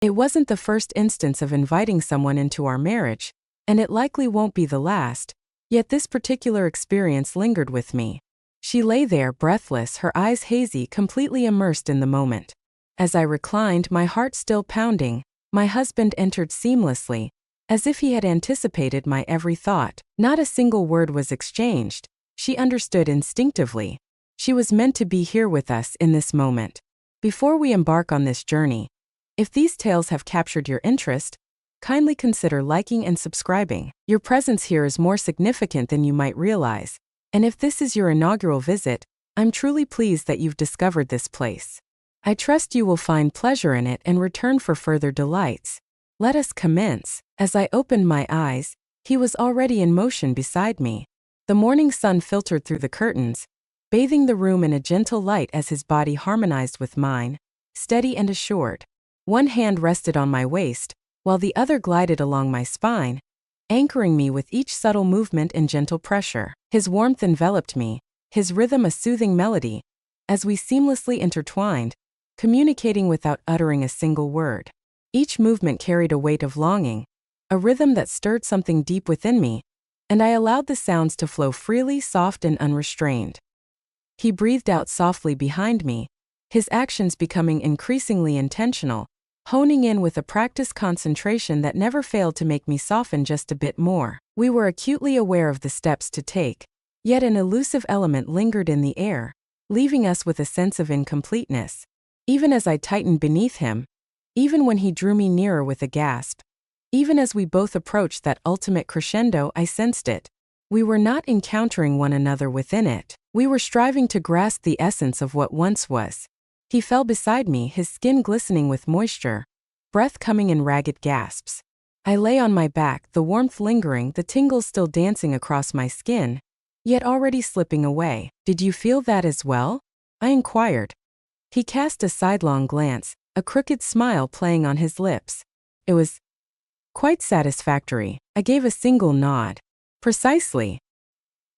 It wasn't the first instance of inviting someone into our marriage, and it likely won't be the last, yet this particular experience lingered with me. She lay there breathless, her eyes hazy, completely immersed in the moment. As I reclined, my heart still pounding, my husband entered seamlessly, as if he had anticipated my every thought. Not a single word was exchanged. She understood instinctively. She was meant to be here with us in this moment. Before we embark on this journey, if these tales have captured your interest, kindly consider liking and subscribing. Your presence here is more significant than you might realize, and if this is your inaugural visit, I'm truly pleased that you've discovered this place. I trust you will find pleasure in it and return for further delights. Let us commence. As I opened my eyes, he was already in motion beside me. The morning sun filtered through the curtains, bathing the room in a gentle light as his body harmonized with mine, steady and assured. One hand rested on my waist, while the other glided along my spine, anchoring me with each subtle movement and gentle pressure. His warmth enveloped me, his rhythm a soothing melody, as we seamlessly intertwined, communicating without uttering a single word. Each movement carried a weight of longing, a rhythm that stirred something deep within me, and I allowed the sounds to flow freely, soft and unrestrained. He breathed out softly behind me, his actions becoming increasingly intentional, honing in with a practiced concentration that never failed to make me soften just a bit more. We were acutely aware of the steps to take, yet an elusive element lingered in the air, leaving us with a sense of incompleteness. Even as I tightened beneath him, even when he drew me nearer with a gasp, even as we both approached that ultimate crescendo, I sensed it. We were not encountering one another within it. We were striving to grasp the essence of what once was. He fell beside me, his skin glistening with moisture, breath coming in ragged gasps. I lay on my back, the warmth lingering, the tingles still dancing across my skin, yet already slipping away. "Did you feel that as well?" I inquired. He cast a sidelong glance, a crooked smile playing on his lips. "It was quite satisfactory." I gave a single nod. "Precisely."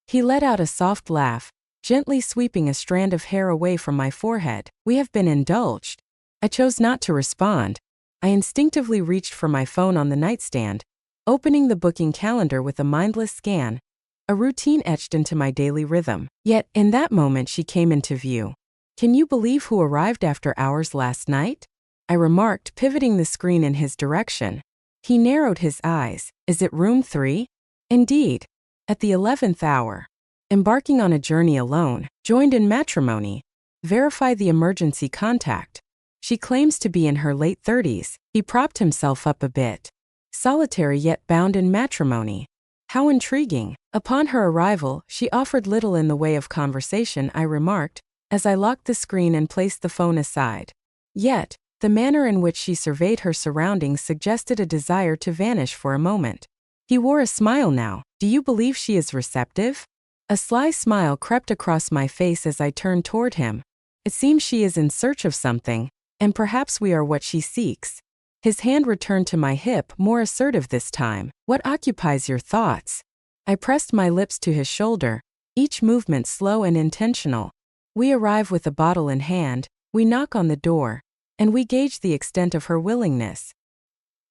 He let out a soft laugh, gently sweeping a strand of hair away from my forehead. "We have been indulged." I chose not to respond. I instinctively reached for my phone on the nightstand, opening the booking calendar with a mindless scan, a routine etched into my daily rhythm. Yet, in that moment she came into view. "Can you believe who arrived after hours last night?" I remarked, pivoting the screen in his direction. He narrowed his eyes. "Is it room 3? "Indeed. At the 11th hour. Embarking on a journey alone, joined in matrimony. Verify the emergency contact. She claims to be in her late 30s. He propped himself up a bit. Solitary yet bound in matrimony. How intriguing. Upon her arrival, she offered little in the way of conversation, I remarked, as I locked the screen and placed the phone aside. Yet, the manner in which she surveyed her surroundings suggested a desire to vanish for a moment. He wore a smile now. "Do you believe she is receptive?" A sly smile crept across my face as I turned toward him. "It seems she is in search of something, and perhaps we are what she seeks." His hand returned to my hip, more assertive this time. "What occupies your thoughts?" I pressed my lips to his shoulder, each movement slow and intentional. We arrive with a bottle in hand, we knock on the door, and we gauge the extent of her willingness.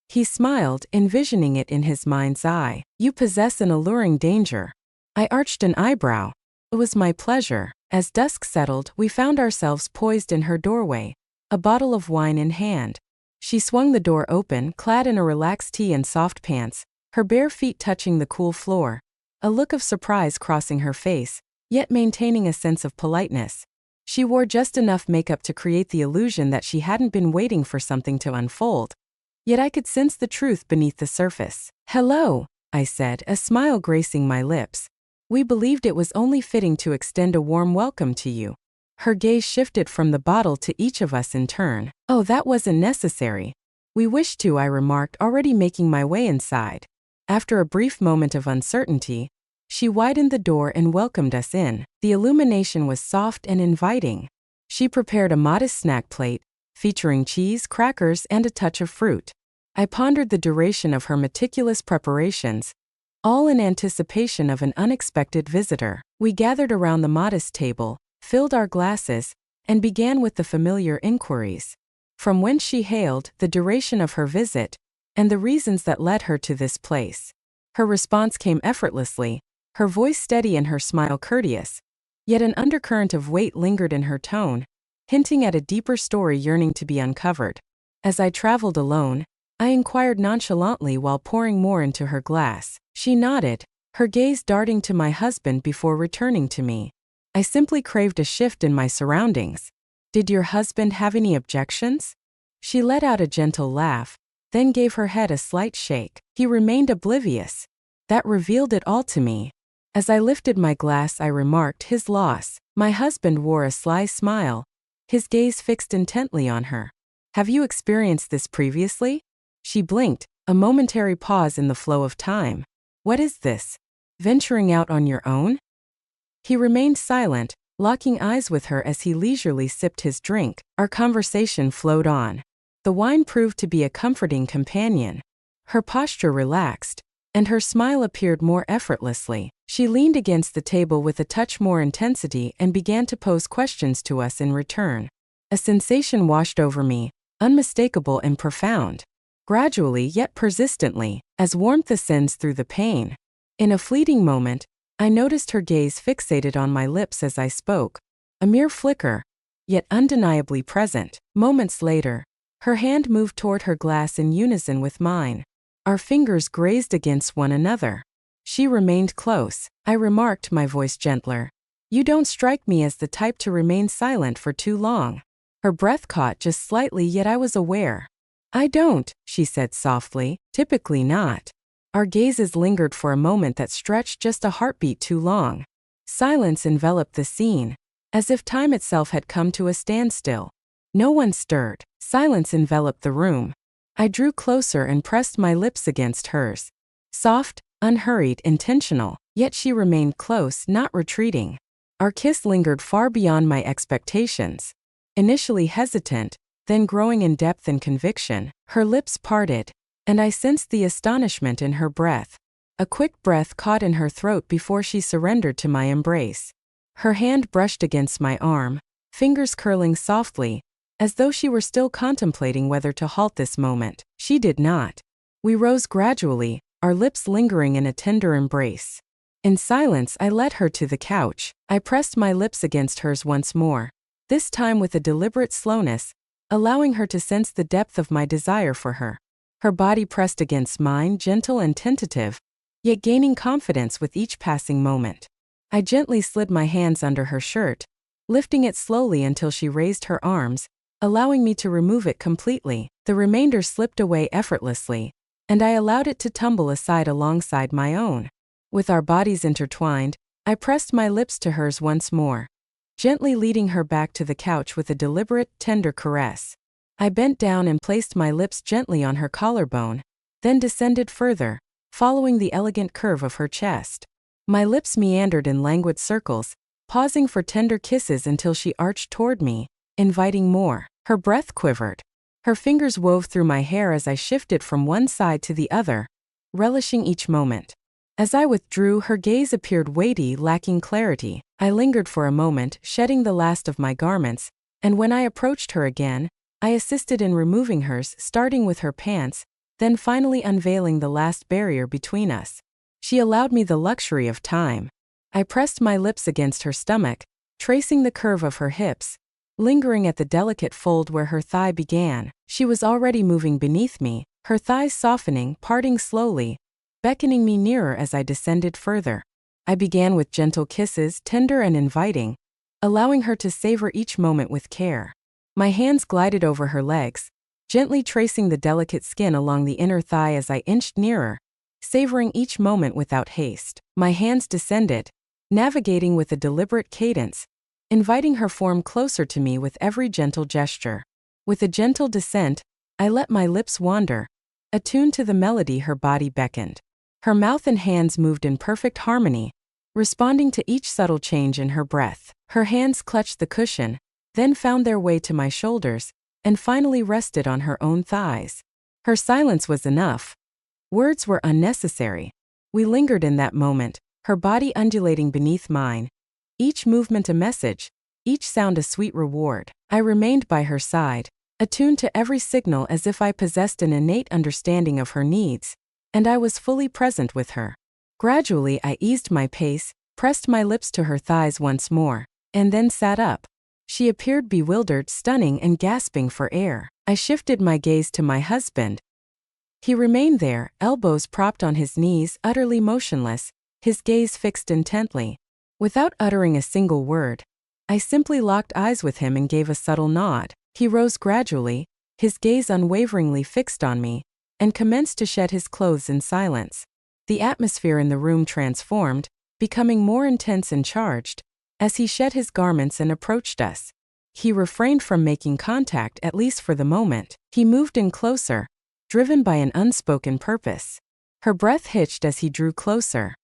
He smiled, envisioning it in his mind's eye. "You possess an alluring danger." I arched an eyebrow. It was my pleasure. As dusk settled, we found ourselves poised in her doorway, a bottle of wine in hand. She swung the door open, clad in a relaxed tee and soft pants, her bare feet touching the cool floor, a look of surprise crossing her face, yet maintaining a sense of politeness. She wore just enough makeup to create the illusion that she hadn't been waiting for something to unfold. Yet I could sense the truth beneath the surface. "Hello," I said, a smile gracing my lips. "We believed it was only fitting to extend a warm welcome to you." Her gaze shifted from the bottle to each of us in turn. "Oh, that wasn't necessary." "We wished to," I remarked, already making my way inside. After a brief moment of uncertainty, she widened the door and welcomed us in. The illumination was soft and inviting. She prepared a modest snack plate, featuring cheese, crackers, and a touch of fruit. I pondered the duration of her meticulous preparations, all in anticipation of an unexpected visitor. We gathered around the modest table, filled our glasses, and began with the familiar inquiries. from whence she hailed, the duration of her visit, and the reasons that led her to this place. Her response came effortlessly, her voice steady and her smile courteous, yet an undercurrent of weight lingered in her tone, hinting at a deeper story yearning to be uncovered. As I traveled alone, I inquired nonchalantly while pouring more into her glass. She nodded, her gaze darting to my husband before returning to me. I simply craved a shift in my surroundings. Did your husband have any objections? She let out a gentle laugh, then gave her head a slight shake. He remained oblivious. That revealed it all to me. As I lifted my glass, I remarked his loss. My husband wore a sly smile, his gaze fixed intently on her. Have you experienced this previously? She blinked, a momentary pause in the flow of time. What is this? Venturing out on your own? He remained silent, locking eyes with her as he leisurely sipped his drink. Our conversation flowed on. The wine proved to be a comforting companion. Her posture relaxed, and her smile appeared more effortlessly. She leaned against the table with a touch more intensity and began to pose questions to us in return. A sensation washed over me, unmistakable and profound. Gradually yet persistently, as warmth ascends through the pain. In a fleeting moment, I noticed her gaze fixated on my lips as I spoke, a mere flicker, yet undeniably present. Moments later, her hand moved toward her glass in unison with mine. Our fingers grazed against one another. She remained close. I remarked, my voice gentler. You don't strike me as the type to remain silent for too long. Her breath caught just slightly, yet I was aware. I don't, she said softly, typically not. Our gazes lingered for a moment that stretched just a heartbeat too long. Silence enveloped the scene, as if time itself had come to a standstill. No one stirred. Silence enveloped the room. I drew closer and pressed my lips against hers. Soft, unhurried, intentional, yet she remained close, not retreating. Our kiss lingered far beyond my expectations. Initially hesitant, then growing in depth and conviction, her lips parted, and I sensed the astonishment in her breath. A quick breath caught in her throat before she surrendered to my embrace. Her hand brushed against my arm, fingers curling softly, as though she were still contemplating whether to halt this moment. She did not. We rose gradually, our lips lingering in a tender embrace. In silence, I led her to the couch. I pressed my lips against hers once more, this time with a deliberate slowness, allowing her to sense the depth of my desire for her. Her body pressed against mine, gentle and tentative, yet gaining confidence with each passing moment. I gently slid my hands under her shirt, lifting it slowly until she raised her arms, allowing me to remove it completely. The remainder slipped away effortlessly, and I allowed it to tumble aside alongside my own. With our bodies intertwined, I pressed my lips to hers once more, gently leading her back to the couch with a deliberate, tender caress. I bent down and placed my lips gently on her collarbone, then descended further, following the elegant curve of her chest. My lips meandered in languid circles, pausing for tender kisses until she arched toward me, inviting more. Her breath quivered. Her fingers wove through my hair as I shifted from one side to the other, relishing each moment. As I withdrew, her gaze appeared weighty, lacking clarity. I lingered for a moment, shedding the last of my garments, and when I approached her again, I assisted in removing hers, starting with her pants, then finally unveiling the last barrier between us. She allowed me the luxury of time. I pressed my lips against her stomach, tracing the curve of her hips, lingering at the delicate fold where her thigh began. She was already moving beneath me, her thighs softening, parting slowly, beckoning me nearer as I descended further. I began with gentle kisses, tender and inviting, allowing her to savor each moment with care. My hands glided over her legs, gently tracing the delicate skin along the inner thigh as I inched nearer, savoring each moment without haste. My hands descended, navigating with a deliberate cadence, inviting her form closer to me with every gentle gesture. With a gentle descent, I let my lips wander, attuned to the melody her body beckoned. Her mouth and hands moved in perfect harmony, responding to each subtle change in her breath. Her hands clutched the cushion, then found their way to my shoulders, and finally rested on her own thighs. Her silence was enough. Words were unnecessary. We lingered in that moment, her body undulating beneath mine, each movement a message, each sound a sweet reward. I remained by her side, attuned to every signal as if I possessed an innate understanding of her needs, and I was fully present with her. Gradually, I eased my pace, pressed my lips to her thighs once more, and then sat up. She appeared bewildered, stunning, and gasping for air. I shifted my gaze to my husband. He remained there, elbows propped on his knees, utterly motionless, his gaze fixed intently. Without uttering a single word, I simply locked eyes with him and gave a subtle nod. He rose gradually, his gaze unwaveringly fixed on me, and commenced to shed his clothes in silence. The atmosphere in the room transformed, becoming more intense and charged, as he shed his garments and approached us. He refrained from making contact, at least for the moment. He moved in closer, driven by an unspoken purpose. Her breath hitched as he drew closer.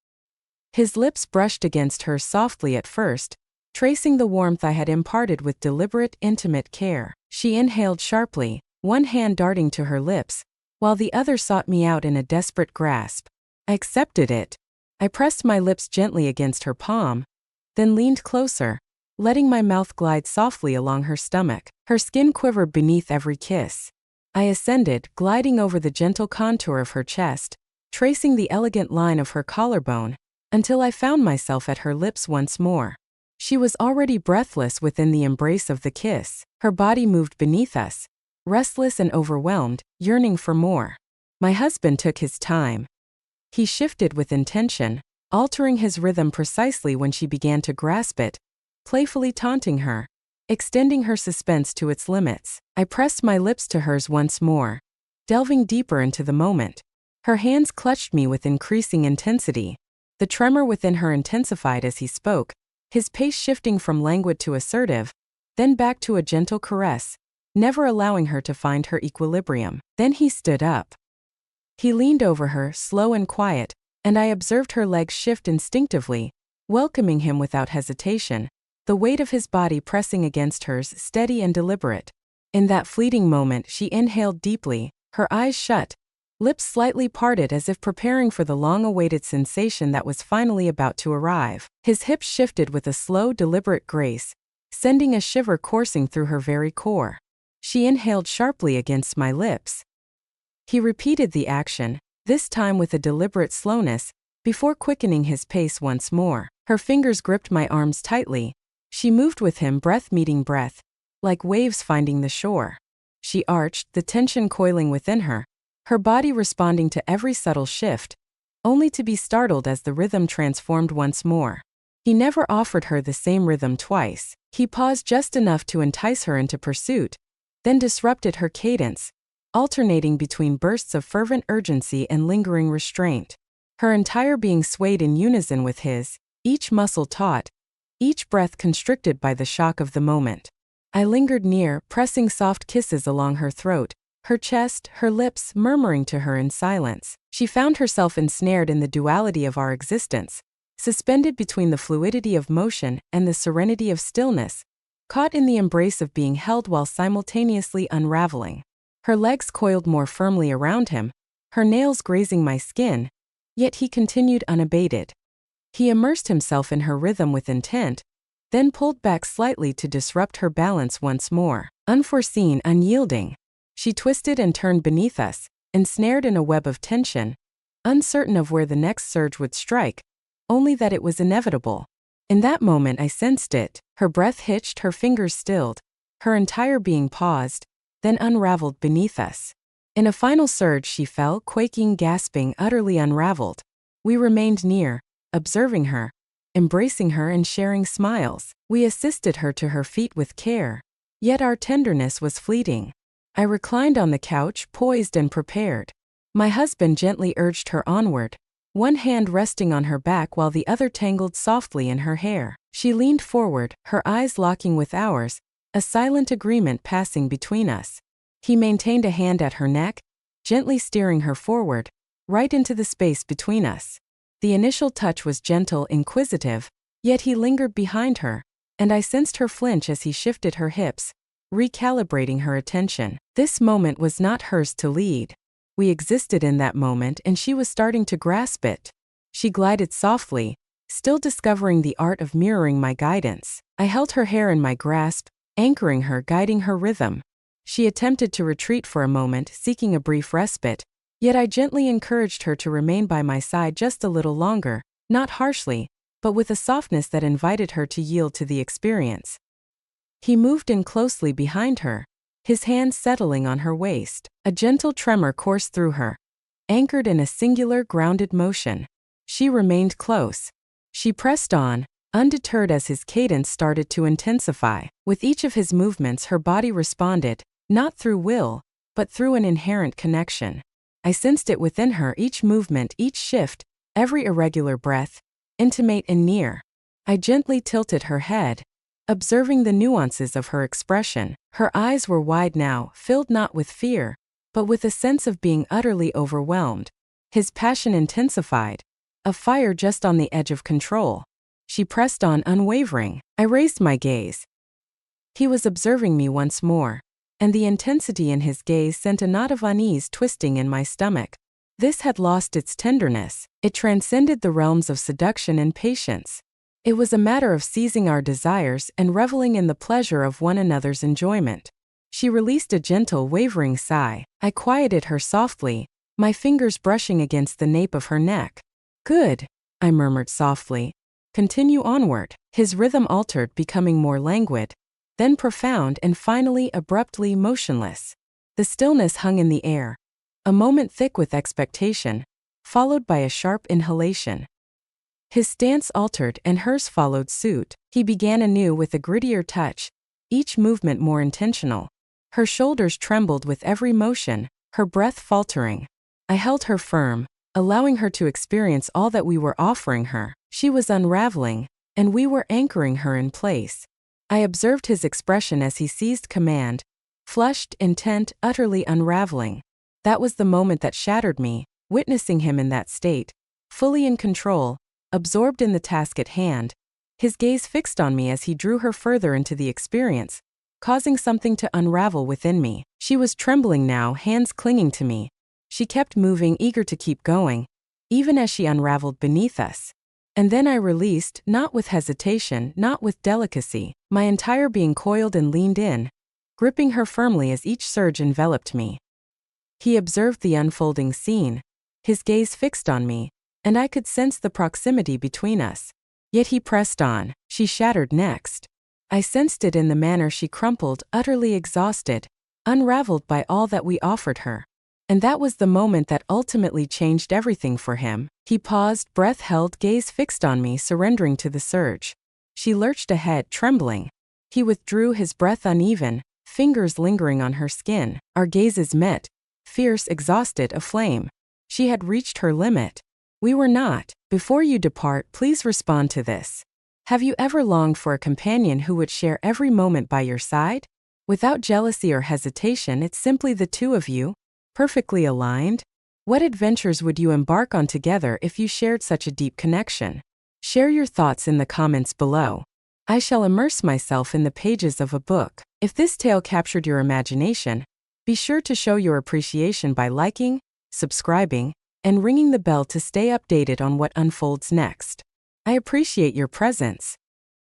His lips brushed against hers softly at first, tracing the warmth I had imparted with deliberate, intimate care. She inhaled sharply, one hand darting to her lips, while the other sought me out in a desperate grasp. I accepted it. I pressed my lips gently against her palm, then leaned closer, letting my mouth glide softly along her stomach. Her skin quivered beneath every kiss. I ascended, gliding over the gentle contour of her chest, tracing the elegant line of her collarbone, until I found myself at her lips once more. She was already breathless within the embrace of the kiss. Her body moved beneath us, restless and overwhelmed, yearning for more. My husband took his time. He shifted with intention, altering his rhythm precisely when she began to grasp it, playfully taunting her, extending her suspense to its limits. I pressed my lips to hers once more, delving deeper into the moment. Her hands clutched me with increasing intensity. The tremor within her intensified as he spoke, his pace shifting from languid to assertive, then back to a gentle caress, never allowing her to find her equilibrium. Then he stood up. He leaned over her, slow and quiet, and I observed her legs shift instinctively, welcoming him without hesitation, the weight of his body pressing against hers, steady and deliberate. In that fleeting moment, she inhaled deeply, her eyes shut, lips slightly parted as if preparing for the long-awaited sensation that was finally about to arrive. His hips shifted with a slow, deliberate grace, sending a shiver coursing through her very core. She inhaled sharply against my lips. He repeated the action, this time with a deliberate slowness, before quickening his pace once more. Her fingers gripped my arms tightly. She moved with him, breath meeting breath, like waves finding the shore. She arched, the tension coiling within her, her body responding to every subtle shift, only to be startled as the rhythm transformed once more. He never offered her the same rhythm twice. He paused just enough to entice her into pursuit, then disrupted her cadence, alternating between bursts of fervent urgency and lingering restraint. Her entire being swayed in unison with his, each muscle taut, each breath constricted by the shock of the moment. I lingered near, pressing soft kisses along her throat, her chest, her lips, murmuring to her in silence. She found herself ensnared in the duality of our existence, suspended between the fluidity of motion and the serenity of stillness, caught in the embrace of being held while simultaneously unraveling. Her legs coiled more firmly around him, her nails grazing my skin, yet he continued unabated. He immersed himself in her rhythm with intent, then pulled back slightly to disrupt her balance once more. Unforeseen, unyielding, she twisted and turned beneath us, ensnared in a web of tension, uncertain of where the next surge would strike, only that it was inevitable. In that moment I sensed it. Her breath hitched, her fingers stilled, her entire being paused, then unraveled beneath us. In a final surge she fell, quaking, gasping, utterly unraveled. We remained near, observing her, embracing her and sharing smiles. We assisted her to her feet with care, yet our tenderness was fleeting. I reclined on the couch, poised and prepared. My husband gently urged her onward, one hand resting on her back while the other tangled softly in her hair. She leaned forward, her eyes locking with ours, a silent agreement passing between us. He maintained a hand at her neck, gently steering her forward, right into the space between us. The initial touch was gentle, inquisitive, yet he lingered behind her, and I sensed her flinch as he shifted her hips, recalibrating her attention. This moment was not hers to lead. We existed in that moment and she was starting to grasp it. She glided softly, still discovering the art of mirroring my guidance. I held her hair in my grasp, anchoring her, guiding her rhythm. She attempted to retreat for a moment, seeking a brief respite, yet I gently encouraged her to remain by my side just a little longer, not harshly, but with a softness that invited her to yield to the experience. He moved in closely behind her, his hand settling on her waist. A gentle tremor coursed through her, anchored in a singular grounded motion. She remained close. She pressed on, undeterred as his cadence started to intensify. With each of his movements her body responded, not through will, but through an inherent connection. I sensed it within her, each movement, each shift, every irregular breath, intimate and near. I gently tilted her head, observing the nuances of her expression. Her eyes were wide now, filled not with fear, but with a sense of being utterly overwhelmed. His passion intensified, a fire just on the edge of control. She pressed on, unwavering. I raised my gaze. He was observing me once more, and the intensity in his gaze sent a knot of unease twisting in my stomach. This had lost its tenderness. It transcended the realms of seduction and patience. It was a matter of seizing our desires and reveling in the pleasure of one another's enjoyment. She released a gentle, wavering sigh. I quieted her softly, my fingers brushing against the nape of her neck. "Good," I murmured softly. "Continue onward." His rhythm altered, becoming more languid, then profound, and finally abruptly motionless. The stillness hung in the air, a moment thick with expectation, followed by a sharp inhalation. His stance altered and hers followed suit. He began anew with a grittier touch, each movement more intentional. Her shoulders trembled with every motion, her breath faltering. I held her firm, allowing her to experience all that we were offering her. She was unraveling, and we were anchoring her in place. I observed his expression as he seized command, flushed, intent, utterly unraveling. That was the moment that shattered me, witnessing him in that state, fully in control, absorbed in the task at hand. His gaze fixed on me as he drew her further into the experience, causing something to unravel within me. She was trembling now, hands clinging to me. She kept moving, eager to keep going, even as she unraveled beneath us. And then I released, not with hesitation, not with delicacy. My entire being coiled and leaned in, gripping her firmly as each surge enveloped me. He observed the unfolding scene, his gaze fixed on me, and I could sense the proximity between us. Yet he pressed on. She shattered next. I sensed it in the manner she crumpled, utterly exhausted, unraveled by all that we offered her. And that was the moment that ultimately changed everything for him. He paused, breath held, gaze fixed on me, surrendering to the surge. She lurched ahead, trembling. He withdrew, his breath uneven, fingers lingering on her skin. Our gazes met, fierce, exhausted, aflame. She had reached her limit. We were not. Before you depart, please respond to this. Have you ever longed for a companion who would share every moment by your side? Without jealousy or hesitation, it's simply the two of you, perfectly aligned. What adventures would you embark on together if you shared such a deep connection? Share your thoughts in the comments below. I shall immerse myself in the pages of a book. If this tale captured your imagination, be sure to show your appreciation by liking, subscribing, and ringing the bell to stay updated on what unfolds next. I appreciate your presence.